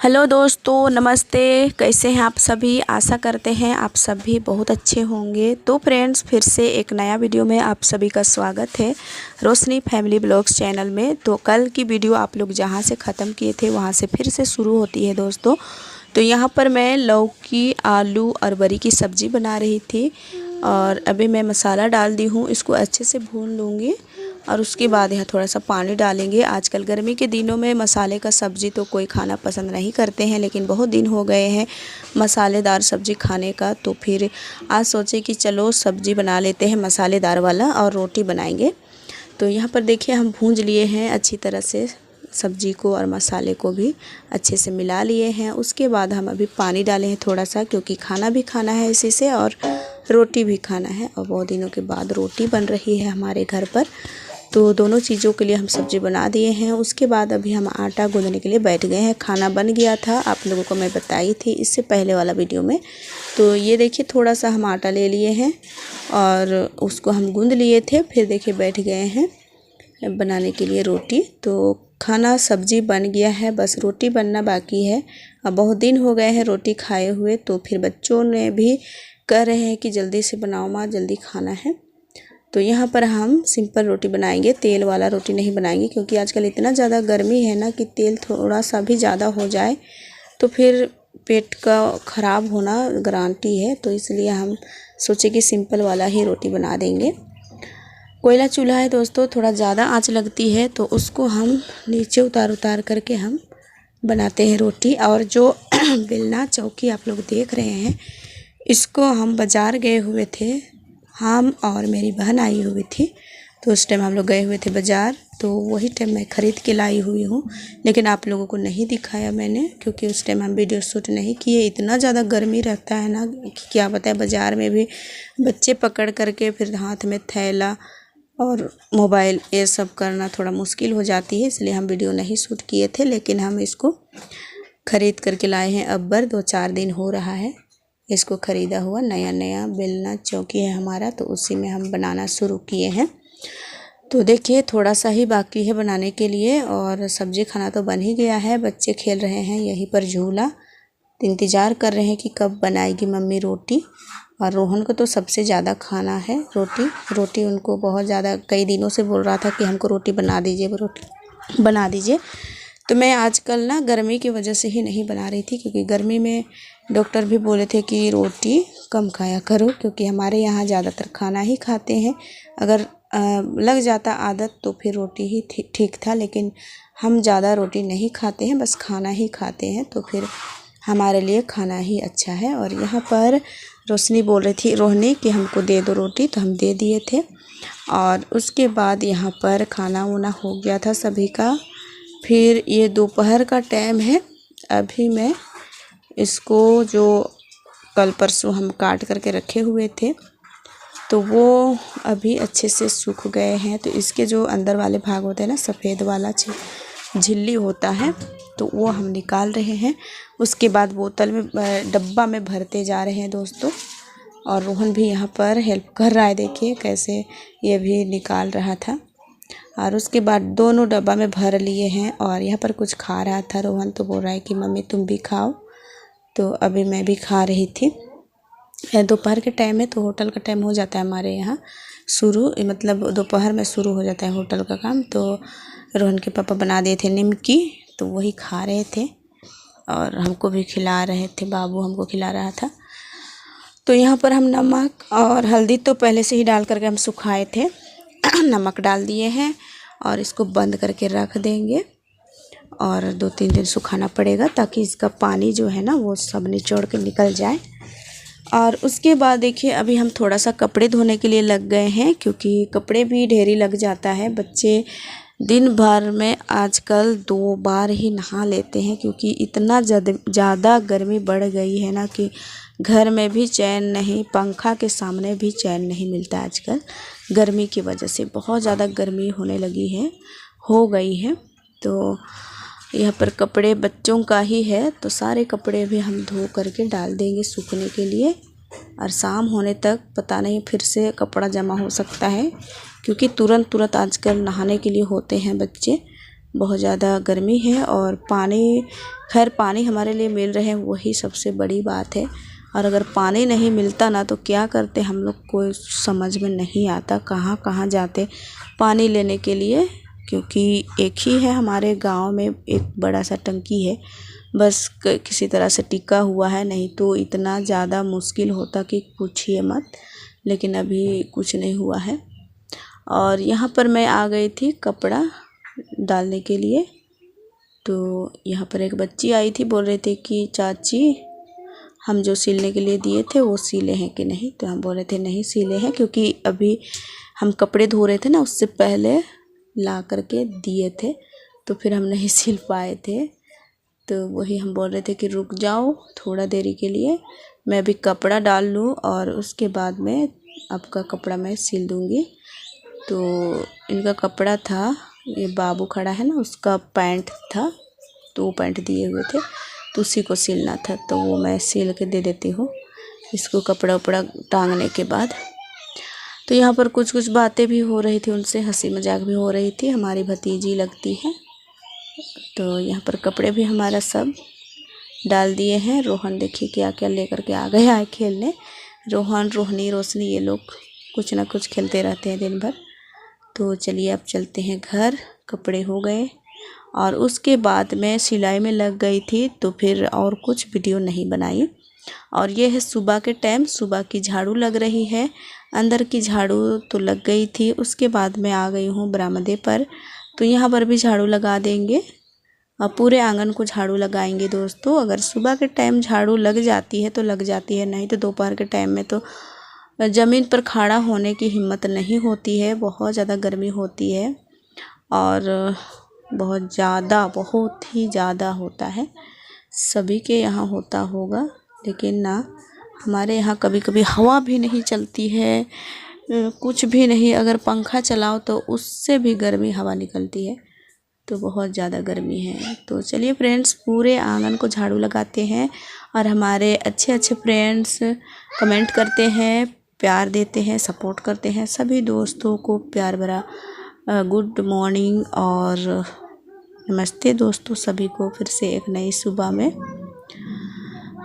Hello दोस्तों, नमस्ते। कैसे हैं आप सभी? आशा करते हैं आप सभी बहुत अच्छे होंगे। तो फ्रेंड्स, फिर से एक नया वीडियो में आप सभी का स्वागत है रोशनी फैमिली ब्लॉग्स चैनल में। तो कल की वीडियो आप लोग जहां से ख़त्म किए थे वहां से फिर से शुरू होती है दोस्तों। तो यहाँ पर मैं लौकी, आलू और बरी की सब्ज़ी बना रही थी और अभी मैं मसाला डाल दी हूँ। इसको अच्छे से भून लूँगी और उसके बाद यहाँ थोड़ा सा पानी डालेंगे। आजकल गर्मी के दिनों में मसाले का सब्ज़ी तो कोई खाना पसंद नहीं करते हैं, लेकिन बहुत दिन हो गए हैं मसालेदार सब्ज़ी खाने का। तो फिर आज सोचे कि चलो सब्ज़ी बना लेते हैं मसालेदार वाला और रोटी बनाएंगे। तो यहाँ पर देखिए हम भूंज लिए हैं अच्छी तरह से सब्ज़ी को और मसाले को भी अच्छे से मिला लिए हैं। उसके बाद हम अभी पानी डाले हैं थोड़ा सा, क्योंकि खाना भी खाना है इसी से और रोटी भी खाना है। और बहुत दिनों के बाद रोटी बन रही है हमारे घर पर, तो दोनों चीज़ों के लिए हम सब्ज़ी बना दिए हैं। उसके बाद अभी हम आटा गूंदने के लिए बैठ गए हैं। खाना बन गया था, आप लोगों को मैं बताई थी इससे पहले वाला वीडियो में। तो ये देखिए थोड़ा सा हम आटा ले लिए हैं और उसको हम गूंद लिए थे। फिर देखिए बैठ गए हैं बनाने के लिए रोटी। तो खाना सब्ज़ी बन गया है, बस रोटी बनना बाकी है। अब बहुत दिन हो गए हैं रोटी खाए हुए, तो फिर बच्चों ने भी कह रहे हैं कि जल्दी से बनाओ माँ, जल्दी खाना है। तो यहाँ पर हम सिंपल रोटी बनाएंगे, तेल वाला रोटी नहीं बनाएंगे, क्योंकि आजकल इतना ज़्यादा गर्मी है ना कि तेल थोड़ा सा भी ज़्यादा हो जाए तो फिर पेट का ख़राब होना गारंटी है। तो इसलिए हम सोचे कि सिंपल वाला ही रोटी बना देंगे। कोयला चूल्हा है दोस्तों, थोड़ा ज़्यादा आंच लगती है तो उसको हम नीचे उतार करके हम बनाते हैं रोटी। और जो बेलना चौकी आप लोग देख रहे हैं, इसको हम बाज़ार गए हुए थे, हम और मेरी बहन आई हुई थी। तो उस टाइम हम लोग गए हुए थे बाज़ार, तो वही टाइम मैं ख़रीद के लाई हुई हूँ। लेकिन आप लोगों को नहीं दिखाया मैंने, क्योंकि उस टाइम हम वीडियो शूट नहीं किए। इतना ज़्यादा गर्मी रहता है ना कि क्या बताएं। बाज़ार में भी बच्चे पकड़ करके फिर हाथ में थैला और मोबाइल ये सब करना थोड़ा मुश्किल हो जाती है, इसलिए हम वीडियो नहीं शूट किए थे। लेकिन हम इसको ख़रीद करके लाए हैं। अब्बर 2-4 दिन हो रहा है इसको ख़रीदा हुआ। नया बेलना चौकी है हमारा, तो उसी में हम बनाना शुरू किए हैं। तो देखिए थोड़ा सा ही बाकी है बनाने के लिए और सब्ज़ी खाना तो बन ही गया है। बच्चे खेल रहे हैं यहीं पर झूला, इंतज़ार कर रहे हैं कि कब बनाएगी मम्मी रोटी। और रोहन को तो सबसे ज़्यादा खाना है रोटी उनको बहुत ज़्यादा, कई दिनों से बोल रहा था कि हमको रोटी बना दीजिए, रोटी बना दीजिए। तो मैं आजकल ना गर्मी की वजह से ही नहीं बना रही थी, क्योंकि गर्मी में डॉक्टर भी बोले थे कि रोटी कम खाया करो, क्योंकि हमारे यहाँ ज़्यादातर खाना ही खाते हैं। अगर लग जाता आदत तो फिर रोटी ही ठीक था, लेकिन हम ज़्यादा रोटी नहीं खाते हैं, बस खाना ही खाते हैं। तो फिर हमारे लिए खाना ही अच्छा है। और यहाँ पर रोशनी बोल रही थी, रोहनी, कि हमको दे दो रोटी, तो हम दे दिए थे। और उसके बाद यहाँ पर खाना वाना हो गया था सभी का। फिर ये दोपहर का टाइम है। अभी मैं इसको जो कल परसों हम काट करके रखे हुए थे, तो वो अभी अच्छे से सूख गए हैं। तो इसके जो अंदर वाले भाग होते हैं ना, सफ़ेद वाला झिल्ली होता है, तो वो हम निकाल रहे हैं। उसके बाद बोतल में, डब्बा में भरते जा रहे हैं दोस्तों। और रोहन भी यहाँ पर हेल्प कर रहा है, देखिए कैसे ये भी निकाल रहा था। और उसके बाद दोनों डब्बा में भर लिए हैं। और यहाँ पर कुछ खा रहा था रोहन, तो बोल रहा है कि मम्मी तुम भी खाओ। तो अभी मैं भी खा रही थी। दोपहर के टाइम है, तो होटल का टाइम हो जाता है हमारे यहाँ शुरू, मतलब दोपहर में शुरू हो जाता है होटल का काम। तो रोहन के पापा बना दिए थे निमकी, तो वही खा रहे थे और हमको भी खिला रहे थे, बाबू हमको खिला रहा था। तो यहाँ पर हम नमक और हल्दी तो पहले से ही डाल करके हम सुखाए थे। नमक डाल दिए हैं और इसको बंद करके रख देंगे और 2-3 दिन सुखाना पड़ेगा, ताकि इसका पानी जो है ना वो सब निचोड़ के निकल जाए। और उसके बाद देखिए अभी हम थोड़ा सा कपड़े धोने के लिए लग गए हैं, क्योंकि कपड़े भी ढेरी लग जाता है। बच्चे दिन भर में आजकल 2 बार ही नहा लेते हैं, क्योंकि इतना ज़्यादा गर्मी बढ़ गई है ना कि घर में भी चैन नहीं, पंखा के सामने भी चैन नहीं मिलता आजकल। गर्मी की वजह से बहुत ज़्यादा गर्मी होने लगी है, हो गई है। तो यहाँ पर कपड़े बच्चों का ही है, तो सारे कपड़े भी हम धो करके डाल देंगे सूखने के लिए। और शाम होने तक पता नहीं फिर से कपड़ा जमा हो सकता है, क्योंकि तुरंत आजकल नहाने के लिए होते हैं बच्चे। बहुत ज़्यादा गर्मी है और पानी, खैर पानी हमारे लिए मिल रहे हैं वही सबसे बड़ी बात है। और अगर पानी नहीं मिलता ना तो क्या करते हम लोग को समझ में नहीं आता, कहाँ कहाँ जाते पानी लेने के लिए। क्योंकि एक ही है हमारे गांव में, एक बड़ा सा टंकी है, बस किसी तरह से टिका हुआ है, नहीं तो इतना ज़्यादा मुश्किल होता कि पूछिए मत। लेकिन अभी कुछ नहीं हुआ है। और यहाँ पर मैं आ गई थी कपड़ा डालने के लिए। तो यहाँ पर एक बच्ची आई थी, बोल रही थी कि चाची हम जो सिलने के लिए दिए थे वो सिले हैं कि नहीं। तो हम बोल रहे थे नहीं सिले हैं, क्योंकि अभी हम कपड़े धो रहे थे ना, उससे पहले ला करके दिए थे, तो फिर हम नहीं सिल पाए थे। तो वही हम बोल रहे थे कि रुक जाओ थोड़ा देरी के लिए, मैं अभी कपड़ा डाल लूँ और उसके बाद में आपका कपड़ा मैं सिल दूँगी। तो इनका कपड़ा था, ये बाबू खड़ा है ना, उसका पैंट था, तो वो पैंट दिए हुए थे, तो उसी को सिलना था, तो वो मैं सिल के दे देती हूँ इसको कपड़ा उपड़ा टांगने के बाद। तो यहाँ पर कुछ कुछ बातें भी हो रही थी, उनसे हंसी मजाक भी हो रही थी, हमारी भतीजी लगती है। तो यहाँ पर कपड़े भी हमारा सब डाल दिए हैं। रोहन देखिए क्या क्या लेकर के आ गया है खेलने। रोहन, रोहनी, रोशनी, ये लोग कुछ ना कुछ खेलते रहते हैं दिन भर। तो चलिए अब चलते हैं घर, कपड़े हो गए और उसके बाद मैं सिलाई में लग गई थी, तो फिर और कुछ वीडियो नहीं बनाई। और ये है सुबह के टाइम, सुबह की झाड़ू लग रही है, अंदर की झाड़ू तो लग गई थी, उसके बाद मैं आ गई हूँ बरामदे पर। तो यहाँ पर भी झाड़ू लगा देंगे और पूरे आंगन को झाड़ू लगाएंगे दोस्तों। अगर सुबह के टाइम झाड़ू लग जाती है तो लग जाती है, नहीं तो दोपहर के टाइम में तो ज़मीन पर खड़ा होने की हिम्मत नहीं होती है, बहुत ज़्यादा गर्मी होती है और बहुत ही ज़्यादा होता है। सभी के यहाँ होता होगा, लेकिन ना हमारे यहाँ कभी कभी हवा भी नहीं चलती है, कुछ भी नहीं, अगर पंखा चलाओ तो उससे भी गर्मी हवा निकलती है, तो बहुत ज़्यादा गर्मी है। तो चलिए फ्रेंड्स, पूरे आंगन को झाड़ू लगाते हैं और हमारे अच्छे अच्छे फ्रेंड्स कमेंट करते हैं, प्यार देते हैं, सपोर्ट करते हैं। सभी दोस्तों को प्यार भरा गुड मॉर्निंग और नमस्ते दोस्तों, सभी को फिर से एक नई सुबह में।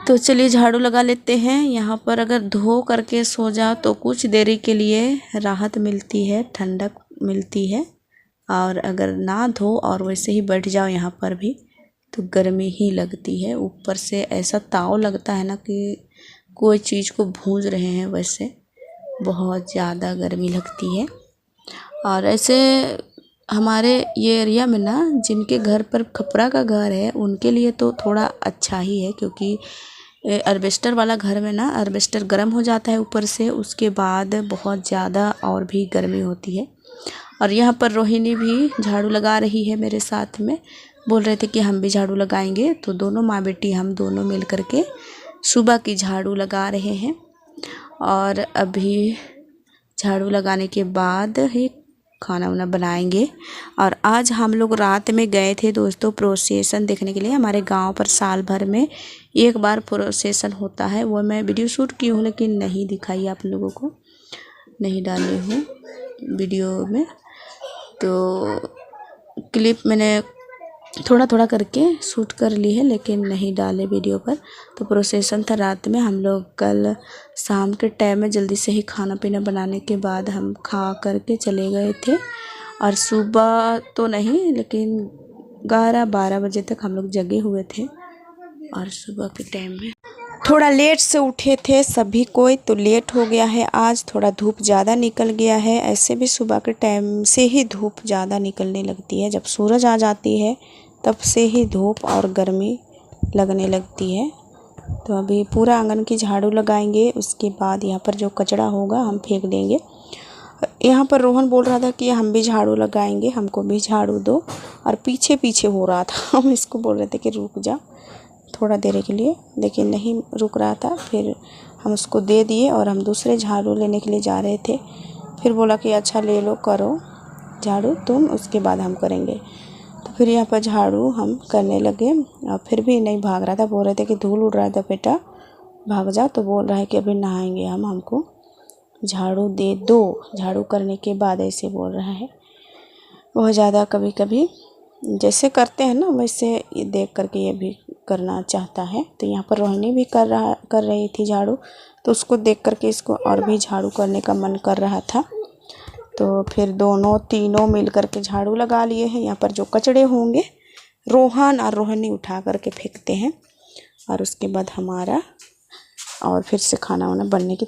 तो चलिए झाड़ू लगा लेते हैं। यहाँ पर अगर धो करके सो जाओ तो कुछ देरी के लिए राहत मिलती है, ठंडक मिलती है, और अगर ना धो और वैसे ही बैठ जाओ यहाँ पर भी तो गर्मी ही लगती है। ऊपर से ऐसा ताव लगता है ना कि कोई चीज़ को भूंज रहे हैं, वैसे बहुत ज़्यादा गर्मी लगती है। और ऐसे हमारे ये एरिया में ना, जिनके घर पर खपरा का घर है उनके लिए तो थोड़ा अच्छा ही है, क्योंकि अल्बेस्टर वाला घर में ना अल्बेस्टर गर्म हो जाता है ऊपर से, उसके बाद बहुत ज़्यादा और भी गर्मी होती है। और यहाँ पर रोहिणी भी झाड़ू लगा रही है मेरे साथ में, बोल रहे थे कि हम भी झाड़ू लगाएंगे, तो दोनों माँ बेटी हम दोनों मिल कर के सुबह की झाड़ू लगा रहे हैं। और अभी झाड़ू लगाने के बाद ही खाना वाना बनाएंगे। और आज हम लोग रात में गए थे दोस्तों प्रोसेसन देखने के लिए। हमारे गांव पर साल भर में एक बार प्रोसेसन होता है, वो मैं वीडियो शूट की हूँ लेकिन नहीं दिखाई आप लोगों को, नहीं डाली हूँ वीडियो में। तो क्लिप मैंने थोड़ा थोड़ा करके शूट कर ली है लेकिन नहीं डाले वीडियो पर। तो प्रोसेसन था रात में, हम लोग कल शाम के टाइम में जल्दी से ही खाना पीना बनाने के बाद हम खा करके चले गए थे। और सुबह तो नहीं, लेकिन 11-12 बजे तक हम लोग जगे हुए थे। और सुबह के टाइम में थोड़ा लेट से उठे थे सभी कोई, तो लेट हो गया है। आज थोड़ा धूप ज़्यादा निकल गया है, ऐसे भी सुबह के टाइम से ही धूप ज़्यादा निकलने लगती है, जब सूरज आ जाती है तब से ही धूप और गर्मी लगने लगती है। तो अभी पूरा आंगन की झाड़ू लगाएंगे, उसके बाद यहाँ पर जो कचरा होगा हम फेंक देंगे। यहाँ पर रोहन बोल रहा था कि हम भी झाड़ू लगाएंगे, हमको भी झाड़ू दो, और पीछे पीछे हो रहा था। हम इसको बोल रहे थे कि रुक जा थोड़ा देर के लिए, लेकिन नहीं रुक रहा था। फिर हम उसको दे दिए और हम दूसरे झाड़ू लेने के लिए जा रहे थे। फिर बोला कि अच्छा ले लो, करो झाड़ू तुम, उसके बाद हम करेंगे। तो फिर यहाँ पर झाड़ू हम करने लगे और फिर भी नहीं भाग रहा था। बोल रहे थे कि धूल उड़ रहा था बेटा भाग जा, तो बोल रहा है कि अभी नहाएंगे हम, हमको झाड़ू दे दो। झाड़ू करने के बाद ऐसे बोल रहा है। बहुत ज़्यादा कभी कभी जैसे करते हैं ना वैसे ये देख करके ये भी करना चाहता है। तो यहाँ पर रोहिणी भी कर रही थी झाड़ू, तो उसको देख करके इसको और भी झाड़ू करने का मन कर रहा था। तो फिर दोनों तीनों मिल करके झाड़ू लगा लिए हैं। यहाँ पर जो कचड़े होंगे रोहन और रोहिणी उठा करके फेंकते हैं, और उसके बाद हमारा और फिर से खाना वाना बनने की